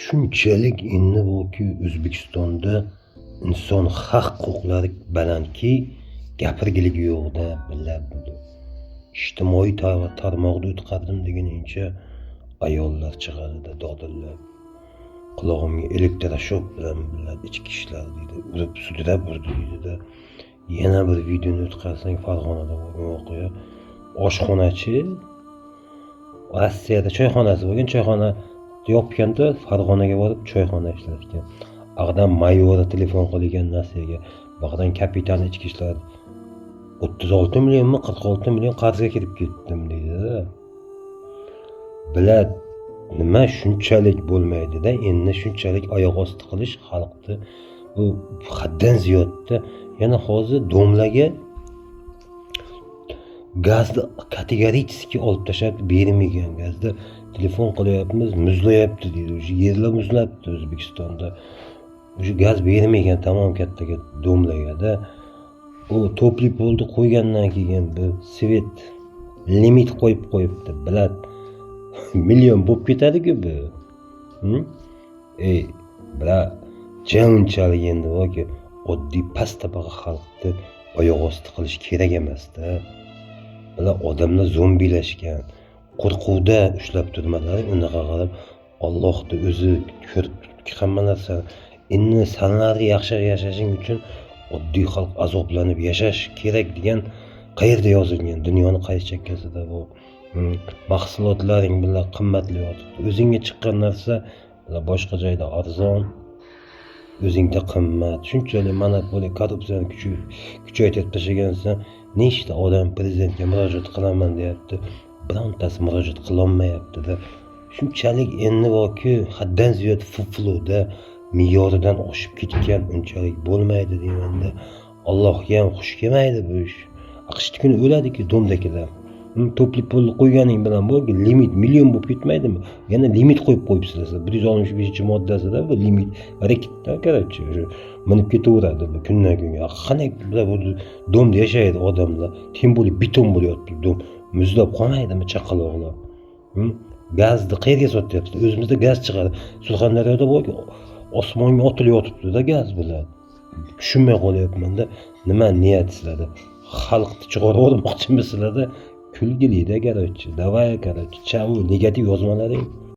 Shunchalik endi borki, O'zbekistonda inson haq huquqlari balandki, gapirgilik yo'q-da, biladi. Ijtimoiy tarmoqda o'tqazdim deguningcha ayollar chiqadi-da dodillab. Qulog'imga elektroshok bilan biladi ichki ishlar deydi, urib sudrab urdi deydi-da. Yana bir videoni o'tkazsang, Farg'onada bo'lgan voqea. Oshxonachi Rossiyada choyxonasi bo'lgan, choyxona yopganda Farg'onaga borib choyxona ishlatgan. Ag'dan mayori telefon qilgan narsaga, bag'dan kapitan ichki ishlar 36 millionmi 46 million qarzga kirib ketdim deydi-da. Bilad, nima shunchalik bo'lmaydi-da, endi shunchalik oyoq osti qilish xalqni bu haddan ziyodda. Yana hozir domlaga gazni kategorически olib tashlab bermagan, gazda telefon qilyapmiz, muzlayapti deydi. O'sha yerlar muzlabdi O'zbekistonda. O'sha gaz bermagan tamom kattaga domlaga-da. U topli polni qo'ygandan keyin bu svet limit qo'yib qo'yibdi, bilad. Million bo'lib ketadi-ku bu. Bilad, janchalik endi borki, oddiy past tabaqa xalqni oyoq osti qilish kerak emas-da. Bular odamlar zombilashgan, qo'rquvda ushlab turmalari, unaqa qilib Allohni o'zi ko'rib turibdi hamma narsani. Endi sanlarga yaxshi yashashing uchun oddiy xalq azoblanib yashash kerak degan qayerda yozilgan? Dunyoning qaysi chekkasida bu? Mahsulotlaring bilan qimmatlayotibdi. O'zingga chiqqan narsa boshqa joyda arzon, o'zingda qimmat. Shunchalik monopoliya, korrupsiyani kuchaytirib tashlagansan, nechta odam prezidentga murojaat qilaman deyapti, birontasi murojaat qilolmayapti-da. Shunchalik endi borki, haddan ziyod fufluda, me'yoridan oshib ketgan, unchalik bo'lmaydi deyman-da. Allohga ham xush kelmaydi bu ish. Aqshtikuni o'ladi-ku domdakilar. Topli pulni qo'yganing bilan borki, limit million bo'lib ketmaydimi? Yana limit qo'yib qo'yibsizlar. 165-moddasida bu limit harakatda, короче, minib ketaveradi bu kundan kunga. Qanday bu domda yashaydi odamlar? Tim bo'lib beton bo'lyapti dom. Muzlab qolmaydimi chaqaloqlar? Gazni qayerga sotyapti? O'zimizda gaz chiqadi. Surxondaryoda borki, osmonga otilyotibdi-da gaz bilan. Tushunmay qolyapman-da, nima niyatsizlarda? Xalqni chiqarib olmoqchimisizlar-da? Kulgili-da, короче. Davay, короче. Chau, negativ yozmalaring.